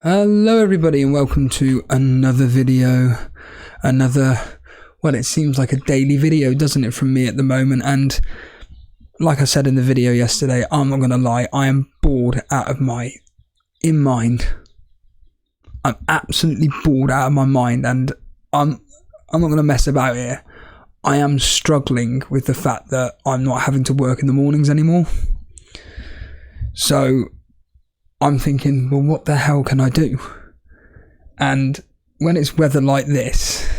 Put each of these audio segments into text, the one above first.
Hello everybody and welcome to another video, well, it seems like a daily video, doesn't it, from me at the moment. And like I said in the video yesterday, I'm not going to lie, I am bored out of my mind. I'm absolutely bored out of my mind, and I'm not going to mess about here. I am struggling with the fact that I'm not having to work in the mornings anymore. So I'm thinking, well, what the hell can I do? And when it's weather like this,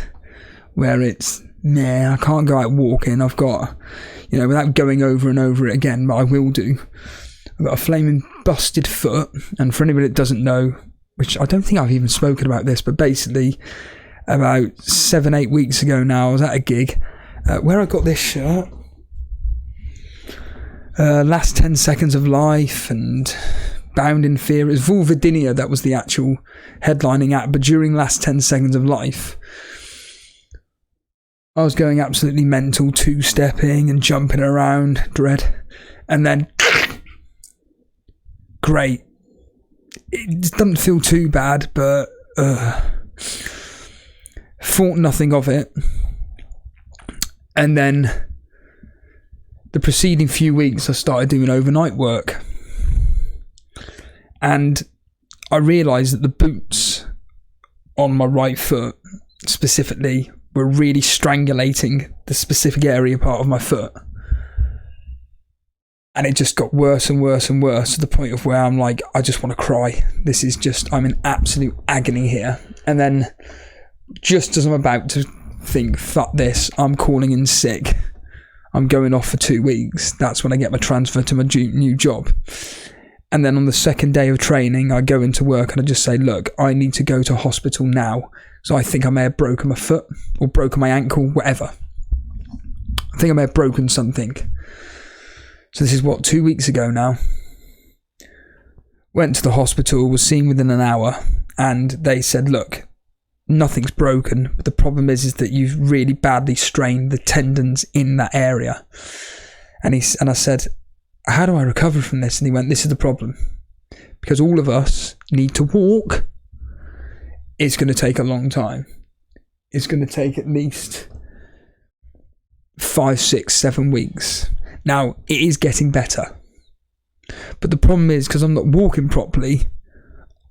where it's, I can't go out walking, I've got, without going over and over it again, but I will do, I've got a flaming busted foot. And for anybody that doesn't know, which I don't think I've even spoken about this, but basically about 7-8 weeks ago now, I was at a gig where I got this shirt, Last 10 Seconds of Life and Bound in Fear. It was Vulvadinia, that was the actual headlining act, but during Last 10 Seconds of Life, I was going absolutely mental, two-stepping and jumping around, dread, and then, great. It doesn't feel too bad, but thought nothing of it. And then the preceding few weeks I started doing overnight work, and I realised that the boots on my right foot specifically were really strangulating the specific area part of my foot. And it just got worse and worse and worse, to the point of where I'm like, I just want to cry. This is just, I'm in absolute agony here. And then just as I'm about to think, fuck this, I'm calling in sick, I'm going off for 2 weeks, that's when I get my transfer to my new job. And then on the second day of training, I go into work and I just say, look, I need to go to hospital now. So I think I may have broken my foot or broken my ankle, whatever. I think I may have broken something. So this is 2 weeks ago now. Went to the hospital, was seen within an hour, and they said, look, nothing's broken, but the problem is that you've really badly strained the tendons in that area. And I said, how do I recover from this? And he went, this is the problem. Because all of us need to walk. It's going to take a long time. It's going to take at least 5, 6, 7 weeks. Now, it is getting better. But the problem is, because I'm not walking properly,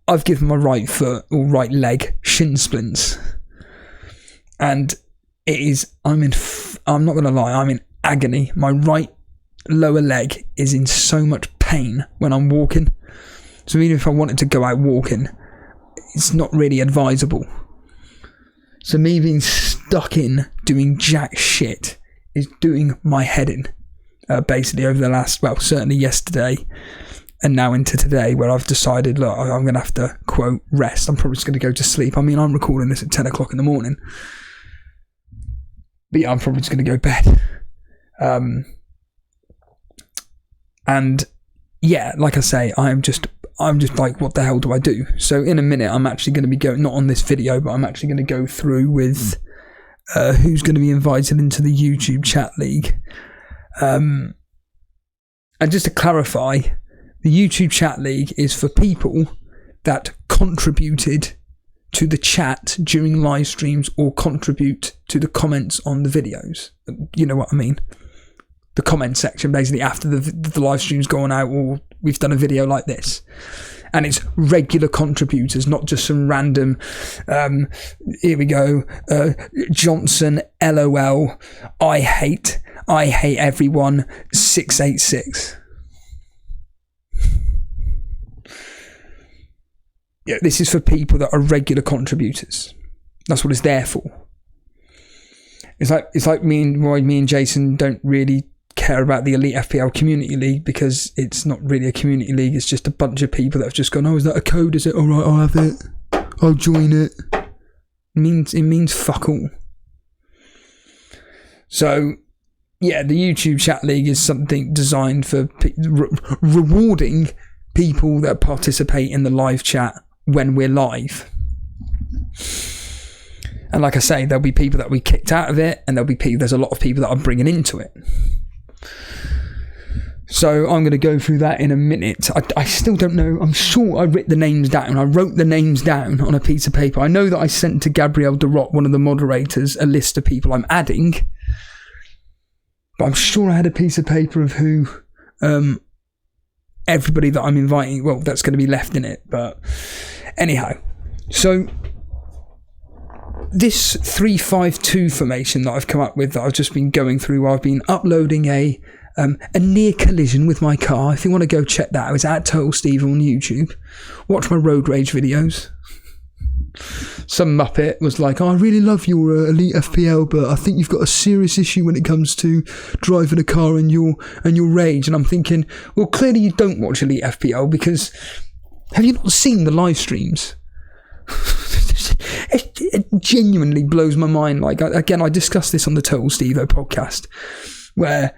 I've given my right foot or right leg shin splints. And it is, I'm not going to lie, I'm in agony. My right lower leg is in so much pain when I'm walking. So even if I wanted to go out walking, it's not really advisable. So me being stuck in doing jack shit is doing my head in. Basically over the last, certainly yesterday and now into today, where I've decided, look, I'm going to have to, quote, rest. I'm probably just going to go to sleep. I mean, I'm recording this at 10 o'clock in the morning. But yeah, I'm probably just going to go bed. And yeah, like I say, I'm just like, what the hell do I do? So in a minute, I'm actually going to be going, not on this video, but I'm actually going to go through with who's going to be invited into the YouTube chat league. And just to clarify, the YouTube chat league is for people that contributed to the chat during live streams or contribute to the comments on the videos. You know what I mean? The comment section, basically, after the live stream's gone out or we've done a video like this. And it's regular contributors, not just some random, here we go, Johnson, LOL, I hate everyone, 686. Yeah, this is for people that are regular contributors. That's what it's there for. It's like me and Jason don't really care about the Elite FPL community league, because it's not really a community league. It's just a bunch of people that have just gone, oh, is that a code? Is it? All right, I'll have it. I'll join it. It means fuck all. So yeah, the YouTube chat league is something designed for rewarding people that participate in the live chat when we're live. And like I say, there'll be people that we kicked out of it, and there's a lot of people that I'm bringing into it. So I'm going to go through that in a minute. I still don't know. I'm sure I wrote the names down. I wrote the names down on a piece of paper. I know that I sent to Gabrielle Derot, one of the moderators, a list of people I'm adding. But I'm sure I had a piece of paper of who everybody that I'm inviting, well, that's going to be left in it. But anyhow, so this 3-5-2 formation that I've come up with, that I've just been going through while I've been uploading a near collision with my car. If you want to go check that out, it's at Total Steve on YouTube. Watch my road rage videos. Some muppet was like, oh, I really love your Elite FPL, but I think you've got a serious issue when it comes to driving a car and your rage. And I'm thinking, well, clearly you don't watch Elite FPL, because have you not seen the live streams? It genuinely blows my mind. Like, again, I discussed this on the Total Steve-O podcast, where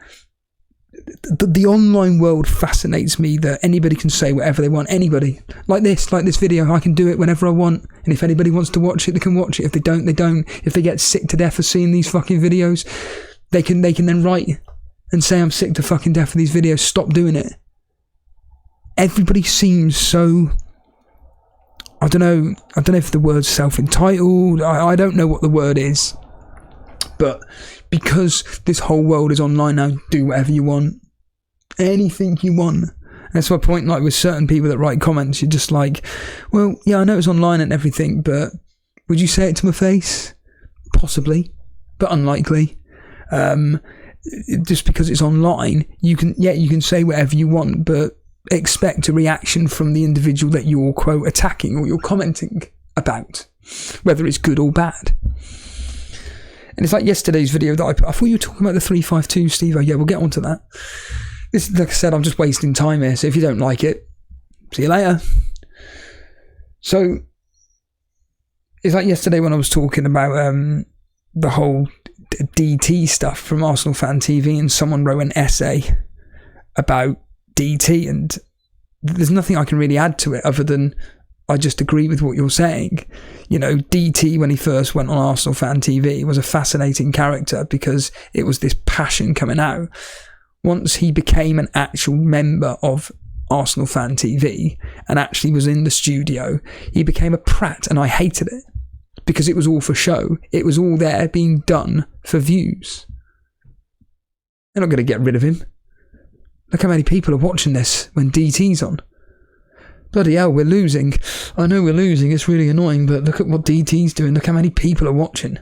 the online world fascinates me, that anybody can say whatever they want. Anybody, like this video, I can do it whenever I want, and if anybody wants to watch it, they can watch it. If they don't, they don't. If they get sick to death of seeing these fucking videos, they can then write and say, I'm sick to fucking death of these videos, stop doing it. Everybody seems so, I don't know if the word's self-entitled, I don't know what the word is, but because this whole world is online now, do whatever you want, anything you want. That's my point. Like with certain people that write comments, you're just like, well, yeah, I know it's online and everything, but would you say it to my face? Possibly, but unlikely. Just because it's online, you can say whatever you want, but expect a reaction from the individual that you're, quote, attacking or you're commenting about, whether it's good or bad. And it's like yesterday's video that I thought you were talking about the 3-5-2, Steve. Oh, yeah, we'll get onto that. This, like I said, I'm just wasting time here. So if you don't like it, see you later. So it's like yesterday when I was talking about the whole DT stuff from Arsenal Fan TV, and someone wrote an essay about DT, and there's nothing I can really add to it other than I just agree with what you're saying. You know, DT, when he first went on Arsenal Fan TV, was a fascinating character because it was this passion coming out. Once he became an actual member of Arsenal Fan TV and actually was in the studio, he became a prat, and I hated it because it was all for show. It was all there being done for views. They're not going to get rid of him. Look how many people are watching this when DT's on. Bloody hell, we're losing. I know we're losing, it's really annoying, but look at what DT's doing. Look how many people are watching.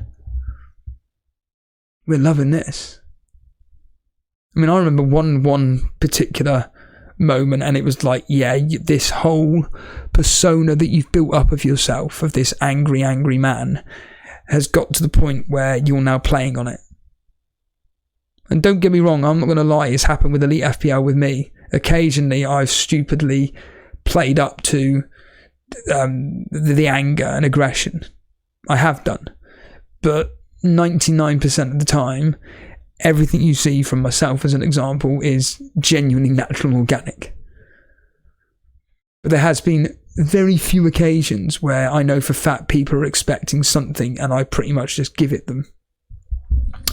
We're loving this. I mean, I remember one particular moment, and it was like, yeah, this whole persona that you've built up of yourself, of this angry man, has got to the point where you're now playing on it. And don't get me wrong, I'm not going to lie, it's happened with Elite FPL with me. Occasionally, I've stupidly played up to the anger and aggression. I have done. But 99% of the time, everything you see from myself, as an example, is genuinely natural and organic. But there has been very few occasions where I know for fact people are expecting something and I pretty much just give it them.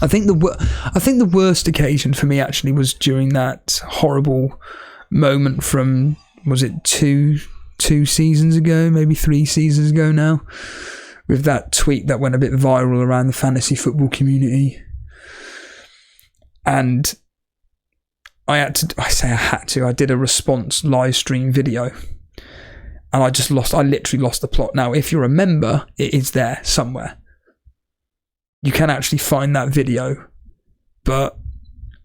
I think the worst occasion for me actually was during that horrible moment from, was it two seasons ago, maybe 3 seasons ago now, with that tweet that went a bit viral around the fantasy football community. And I did a response live stream video, and I literally lost the plot. Now, if you're a member, it is there somewhere. You can actually find that video, but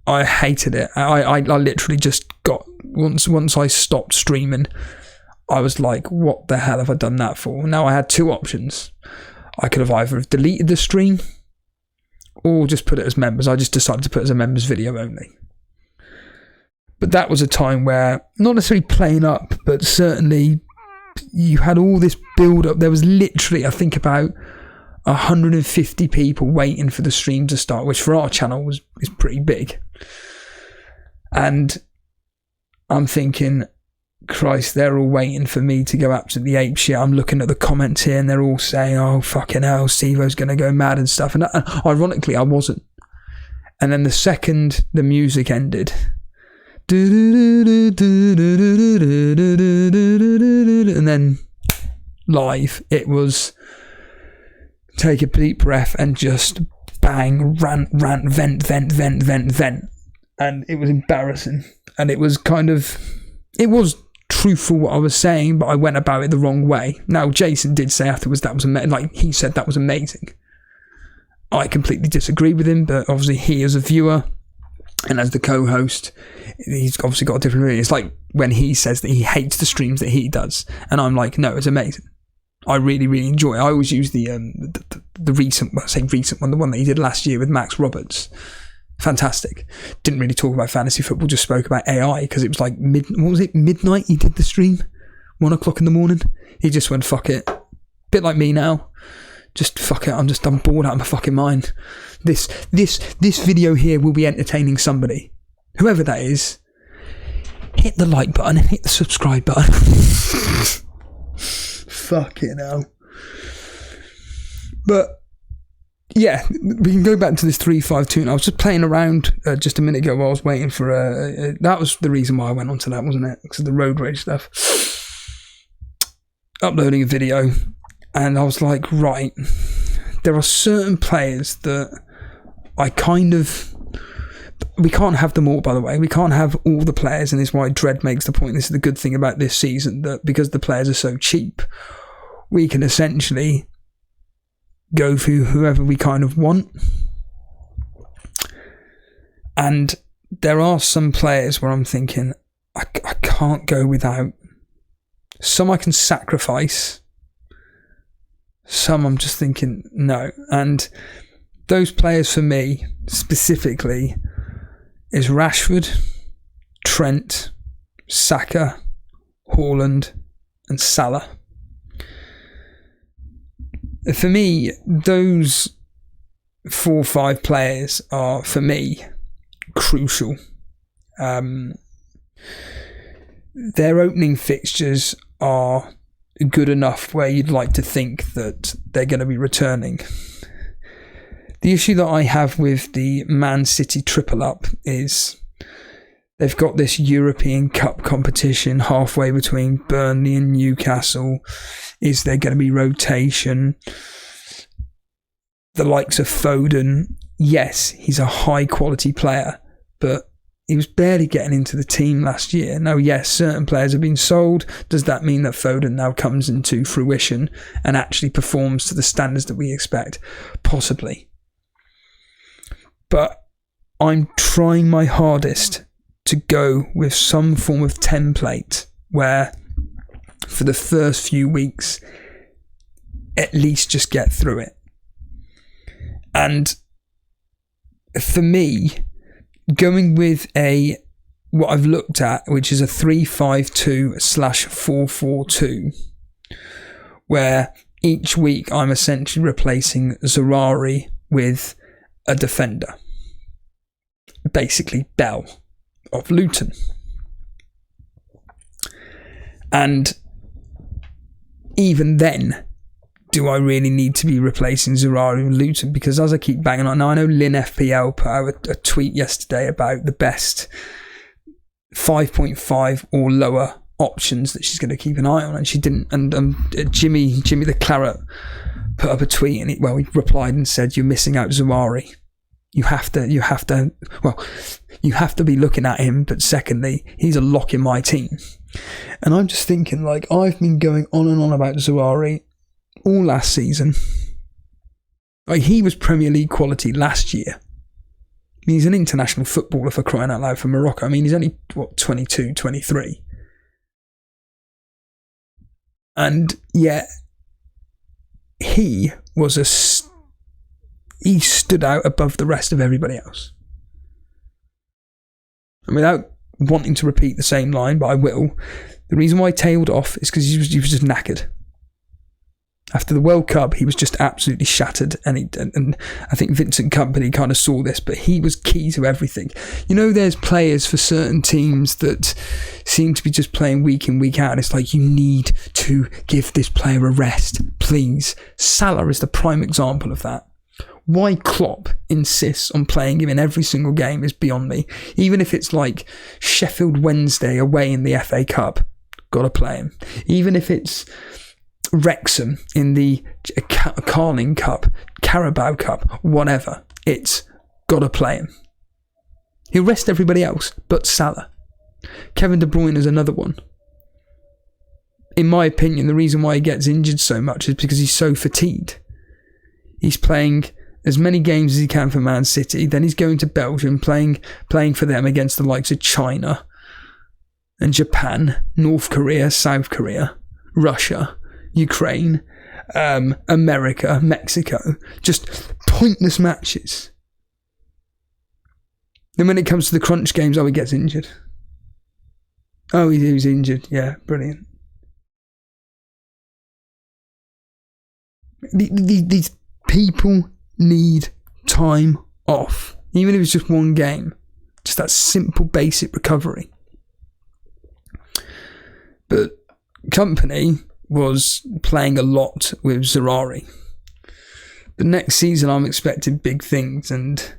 I hated it. I literally just got, once I stopped streaming, I was like, what the hell have I done that for? Now I had 2 options. I could have either deleted the stream or just put it as members. I just decided to put it as a members video only. But that was a time where, not necessarily playing up, but certainly you had all this build up. There was literally, I think, about 150 people waiting for the stream to start, which for our channel is pretty big. And I'm thinking, Christ, they're all waiting for me to go absolutely apeshit. I'm looking at the comments here and they're all saying, oh, fucking hell, Steve-O's going to go mad and stuff. And ironically, I wasn't. And then the second the music ended, and then live it was take a deep breath and just bang, rant, vent, and it was embarrassing, and it was truthful what I was saying, but I went about it the wrong way. Now Jason did say afterwards that was he said that was amazing. I completely disagree with him, but obviously he as a viewer and as the co-host, he's obviously got a different opinion. It's like when he says that he hates the streams that he does, and I'm like, no, it's amazing. I really, really enjoy it. I always use the recent, well, I say recent one, the one that he did last year with Max Roberts. Fantastic. Didn't really talk about fantasy football, just spoke about AI, because it was like midnight he did the stream, 1 o'clock in the morning. He just went, fuck it. Bit like me now. Just fuck it, I'm bored out of my fucking mind. This video here will be entertaining somebody. Whoever that is, hit the like button and hit the subscribe button. Fucking hell. But yeah, we can go back to this 3-5-2. And I was just playing around just a minute ago while I was waiting for that was the reason why I went on to that, wasn't it? Because of the road rage stuff. Uploading a video, and I was like, right, there are certain players that we can't have them all, by the way. We can't have all the players, and this is why Dread makes the point. This is the good thing about this season, that because the players are so cheap, we can essentially go for whoever we kind of want. And there are some players where I'm thinking, I can't go without. Some I can sacrifice. Some I'm just thinking, no. And those players for me, specifically, is Rashford, Trent, Saka, Haaland, and Salah. For me, those 4 or 5 players are, for me, crucial. Their opening fixtures are good enough where you'd like to think that they're going to be returning. The issue that I have with the Man City triple up is they've got this European Cup competition halfway between Burnley and Newcastle. Is there going to be rotation? The likes of Foden, yes, he's a high quality player, but he was barely getting into the team last year. Now, yes, certain players have been sold. Does that mean that Foden now comes into fruition and actually performs to the standards that we expect? Possibly. But I'm trying my hardest to go with some form of template where for the first few weeks, at least just get through it. And for me, going with what I've looked at, which is a 3-5-2/4-4-2, where each week I'm essentially replacing Zerari with a defender. Basically Bell of Luton. And even then, do I really need to be replacing Zerari with Luton? Because as I keep banging on, now I know Elite FPL put out a tweet yesterday about the best 5.5 or lower options that she's going to keep an eye on, and she didn't. And Jimmy the Claret put up a tweet, and he replied and said, "You're missing out Zerari. You have to be looking at him, but secondly, he's a lock in my team." And I'm just thinking, like, I've been going on and on about Zerari all last season. Like, he was Premier League quality last year. I mean, he's an international footballer, for crying out loud, for Morocco. I mean, he's only, 22, 23. And yet, he stood out above the rest of everybody else. And without wanting to repeat the same line, but I will, the reason why he tailed off is because he was just knackered. After the World Cup, he was just absolutely shattered, and I think Vincent Kompany kind of saw this, but he was key to everything. You know, there's players for certain teams that seem to be just playing week in, week out, and it's like, you need to give this player a rest, please. Salah is the prime example of that. Why Klopp insists on playing him in every single game is beyond me. Even if it's like Sheffield Wednesday away in the FA Cup, gotta play him. Even if it's Wrexham in the Carling Cup, Carabao Cup, whatever, it's gotta play him. He'll rest everybody else but Salah. Kevin De Bruyne is another one. In my opinion, the reason why he gets injured so much is because he's so fatigued. He's playing as many games as he can for Man City, then he's going to Belgium, playing for them against the likes of China and Japan, North Korea, South Korea, Russia, Ukraine, America, Mexico. Just pointless matches. Then when it comes to the crunch games, he gets injured. Oh, he was injured. Yeah, brilliant. These people need time off. Even if it's just one game. Just that simple, basic recovery. But Company was playing a lot with Zerari. The next season, I'm expecting big things, and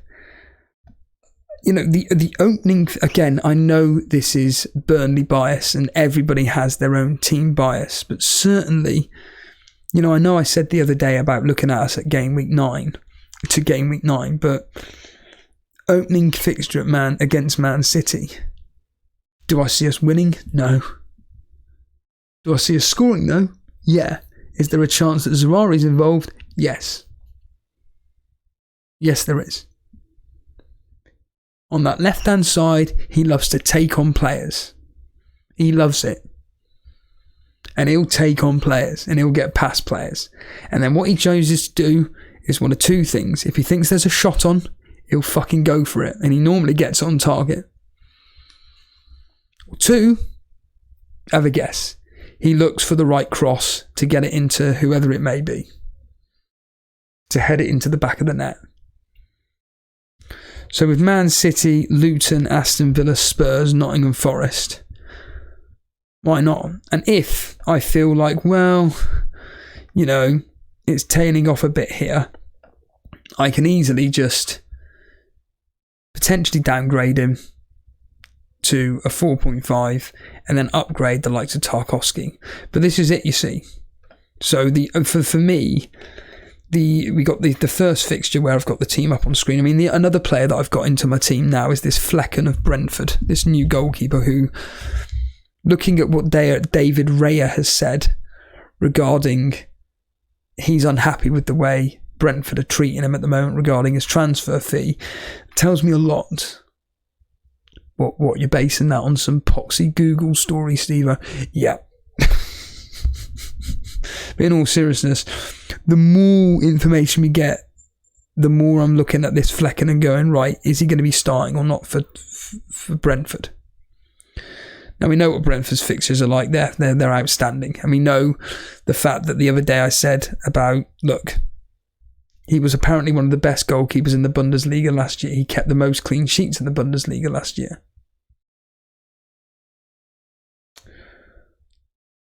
you know, the opening, again, I know this is Burnley bias and everybody has their own team bias, but certainly, you know I said the other day about looking at us at game week 9, but opening fixture against Man City, do I see us winning? No. Do I see us scoring though? Yeah. Is there a chance that Zerari's involved? Yes. Yes, there is. On that left-hand side, he loves to take on players. He loves it. And he'll take on players and he'll get past players. And then what he chooses to do is one of two things. If he thinks there's a shot on, he'll fucking go for it. And he normally gets on target. Or two, have a guess. He looks for the right cross to get it into whoever it may be. To head it into the back of the net. So with Man City, Luton, Aston Villa, Spurs, Nottingham Forest, why not? And if I feel like, well, you know, it's tailing off a bit here, I can easily just potentially downgrade him to a 4.5 and then upgrade the likes of Tarkowski. But this is it, you see. So for me, we got the first fixture where I've got the team up on screen. I mean, another player that I've got into my team now is this Flecken of Brentford, this new goalkeeper who, looking at what David Raya has said regarding he's unhappy with the way Brentford are treating him at the moment regarding his transfer fee, tells me a lot. What you're basing that on? Some poxy Google story, Steve? Yeah. But in all seriousness, the more information we get, the more I'm looking at this Flecken and going, right, is he going to be starting or not for Brentford? Now, we know what Brentford's fixtures are like. They're outstanding. And we know the fact that the other day I said about, look, he was apparently one of the best goalkeepers in the Bundesliga last year. He kept the most clean sheets in the Bundesliga last year.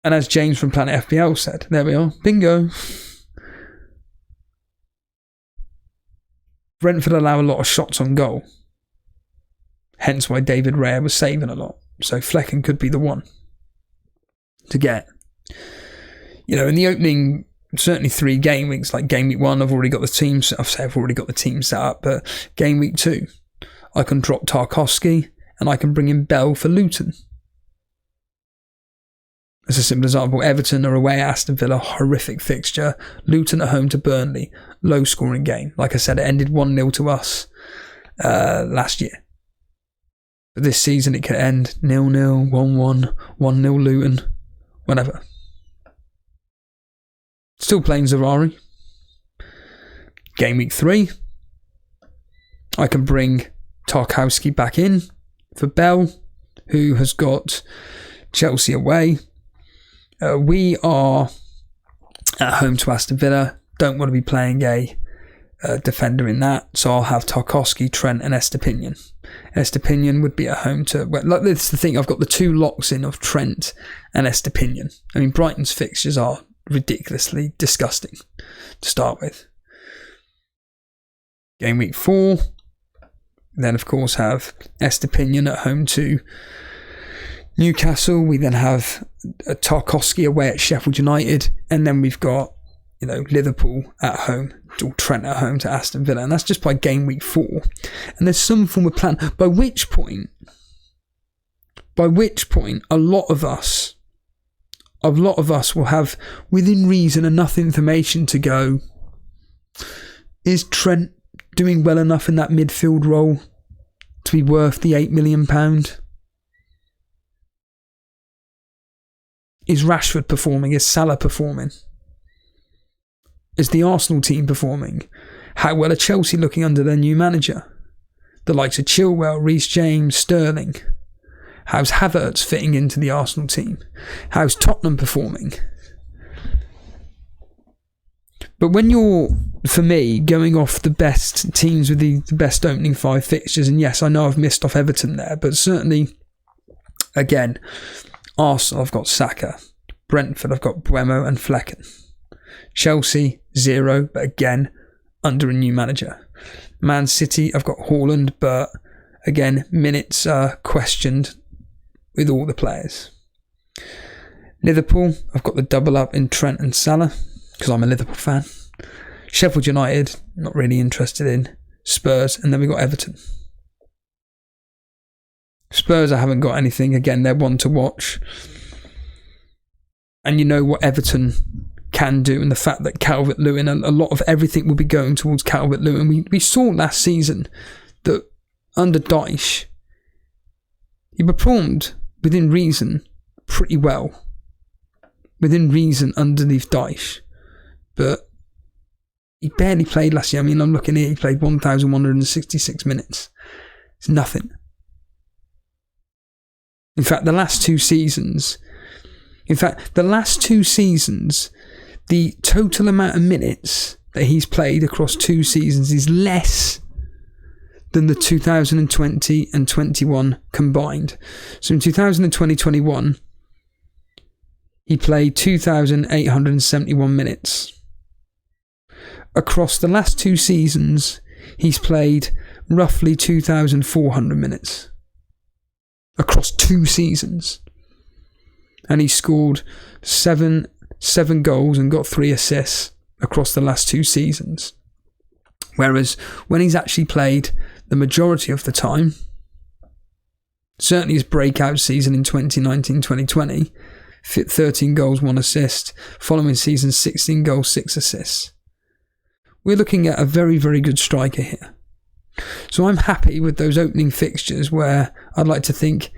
And as James from Planet FPL said, there we are, bingo. Brentford allow a lot of shots on goal. Hence why David Raya was saving a lot. So Flecken could be the one to get. You know, in the opening, certainly 3 game weeks, like game week 1, I've already got the team set up, but game week 2, I can drop Tarkowski and I can bring in Bell for Luton. As a simple example, Everton are away at Aston Villa, horrific fixture. Luton at home to Burnley, low scoring game. Like I said, it ended 1-0 to us last year. But this season it could end 0-0, 1-1, 1-0 Luton, whatever. Still playing Zerari. Game week 3, I can bring Tarkowski back in for Bell, who has got Chelsea away. We are at home to Aston Villa. Don't want to be playing a defender in that, so I'll have Tarkowski, Trent and Estepinian. Estepinian would be at home to... Well, like, this is the thing, I've got the 2 locks in of Trent and Estepinian. I mean, Brighton's fixtures are ridiculously disgusting to start with. Game week 4. Then, of course, have Estepinian at home to Newcastle. We then have Tarkowski away at Sheffield United. And then we've got, Liverpool at home, or Trent at home to Aston Villa. And that's just by game week 4. And there's some form of plan, by which point a lot of us will have, within reason, enough information to go, is Trent doing well enough in that midfield role to be worth the £8 million? Is Rashford performing? Is Salah performing? Is the Arsenal team performing? How well are Chelsea looking under their new manager? The likes of Chilwell, Reece James, Sterling. How's Havertz fitting into the Arsenal team? How's Tottenham performing? But when you're, for me, going off the best teams with the best opening 5 fixtures, and yes, I know I've missed off Everton there, but certainly, again, Arsenal, I've got Saka. Brentford, I've got Buemo and Flecken. Chelsea, 0, but again, under a new manager. Man City, I've got Haaland, but again, minutes are questioned with all the players. Liverpool, I've got the double up in Trent and Salah, because I'm a Liverpool fan. Sheffield United, not really interested in. Spurs, and then we've got Everton. Spurs, I haven't got anything. Again, they're one to watch. And you know what Everton can do, and the fact that Calvert-Lewin, a lot of everything will be going towards Calvert-Lewin. We saw last season that under Dyche, he performed within reason pretty well. Within reason underneath Dyche. But he barely played last year. I mean, I'm looking here, he played 1,166 minutes. It's nothing. In fact, the last two seasons, the total amount of minutes that he's played across 2 seasons is less than the 2020 and 21 combined. So in 2020-21, he played 2,871 minutes. Across the last 2 seasons, he's played roughly 2,400 minutes. Across 2 seasons. And he scored seven goals and got 3 assists across the last 2 seasons. Whereas when he's actually played the majority of the time, certainly his breakout season in 2019-2020, 13 goals, 1 assist. Following season, 16 goals, 6 assists. We're looking at a very, very good striker here. So I'm happy with those opening fixtures where I'd like to think,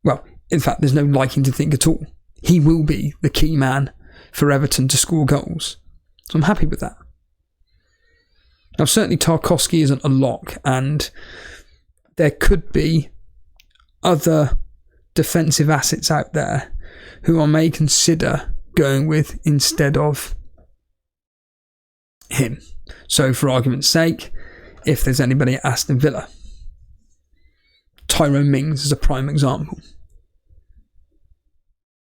well, in fact, there's no liking to think at all. He will be the key man for Everton to score goals. So I'm happy with that. Now, certainly Tarkowski isn't a lock, and there could be other defensive assets out there who I may consider going with instead of him. So, for argument's sake, if there's anybody at Aston Villa, Tyrone Mings is a prime example.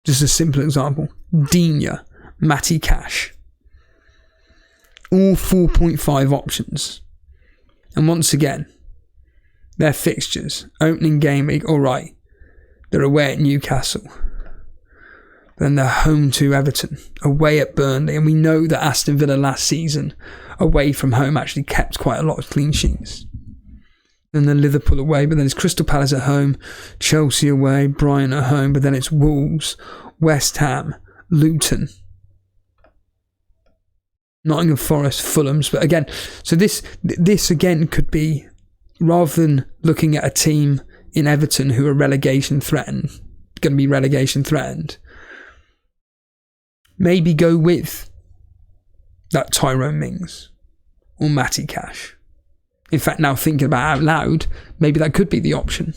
Just a simple example. Digne, Matty Cash. All 4.5 options. And once again, their fixtures, opening game week, alright, they're away at Newcastle. Then they're home to Everton, away at Burnley. And we know that Aston Villa last season, away from home, actually kept quite a lot of clean sheets. Then they're Liverpool away, but then it's Crystal Palace at home, Chelsea away, Brighton at home, but then it's Wolves, West Ham, Luton, Nottingham Forest, Fulhams. But again, so this again could be, rather than looking at a team in Everton who are going to be relegation threatened, maybe go with that Tyrone Mings or Matty Cash. In fact, now thinking about it out loud, maybe that could be the option.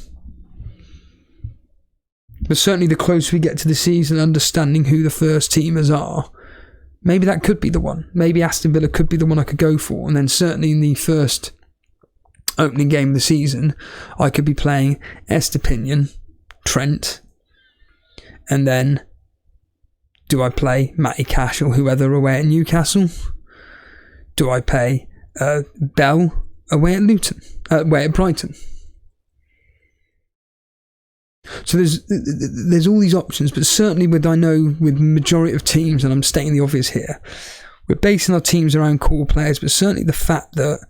But certainly the closer we get to the season, understanding who the first teamers are, maybe that could be the one. Maybe Aston Villa could be the one I could go for. And then certainly in the first opening game of the season, I could be playing Estepinian, Trent, and then do I play Matty Cash or whoever away at Newcastle? Do I play Bell away at Brighton. So there's all these options, but certainly with majority of teams, and I'm stating the obvious here, we're basing our teams around core players, but certainly the fact that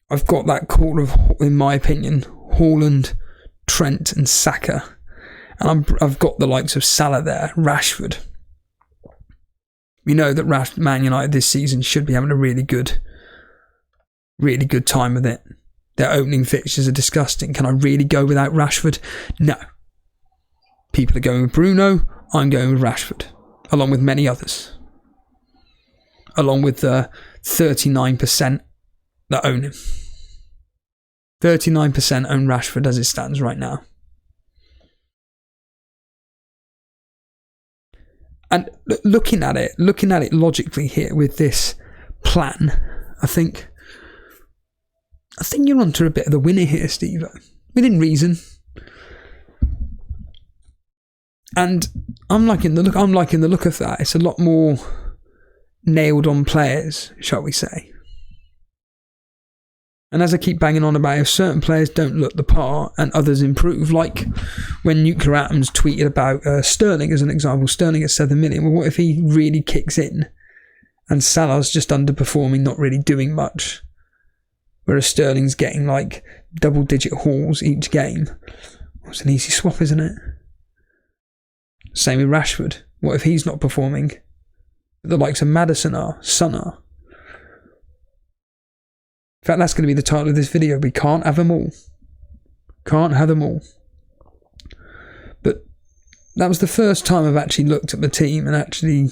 I've got that core of, in my opinion, Haaland, Trent and Saka, and I've got the likes of Salah there, Rashford. We know that Man United this season should be having a really good time with it. Their opening fixtures are disgusting. Can I really go without Rashford? No. People are going with Bruno. I'm going with Rashford, along with many others. Along with the 39% that own him. 39% own Rashford as it stands right now. And looking at it logically here with this plan, I think you're onto a bit of the winner here, Steve. Within reason. And I'm liking the look of that. It's a lot more nailed on players, shall we say. And as I keep banging on about, if certain players don't look the part and others improve, like when Nuclear Atoms tweeted about Sterling as an example, Sterling at 7 million. Well, what if he really kicks in and Salah's just underperforming, not really doing much? Whereas Sterling's getting like double-digit hauls each game. It's an easy swap, isn't it? Same with Rashford. What if he's not performing? The likes of Maddison are, Son are. In fact, that's going to be the title of this video. We can't have them all. Can't have them all. But that was the first time I've actually looked at the team and actually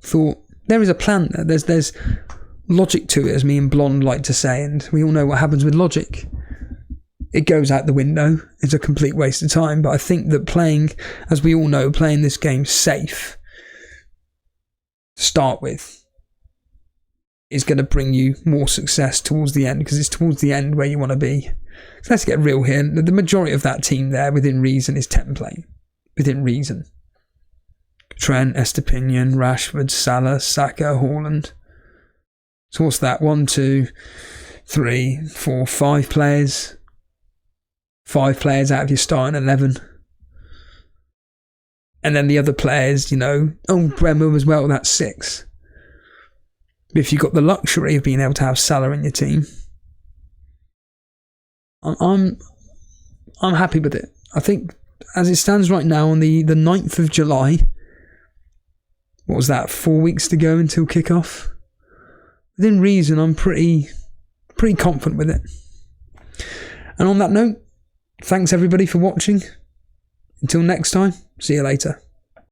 thought, there is a plan there. There's logic to it, as me and Blonde like to say, and we all know what happens with logic. It goes out the window. It's a complete waste of time. But I think that playing, as we all know, playing this game safe to start with is going to bring you more success towards the end, because it's towards the end where you want to be. So let's get real here. The majority of that team there, within reason, is template. Within reason. Trent, Estepinian, Rashford, Salah, Saka, Haaland. So what's that? 1, 2, 3, 4, 5 players. 5 players out of your starting 11. And then the other players, Bremer as well, that's 6. If you've got the luxury of being able to have Salah in your team, I'm happy with it. I think as it stands right now on the 9th of July, what was that, 4 weeks to go until kickoff? Within reason, I'm pretty confident with it. And on that note, thanks everybody for watching. Until next time, see you later.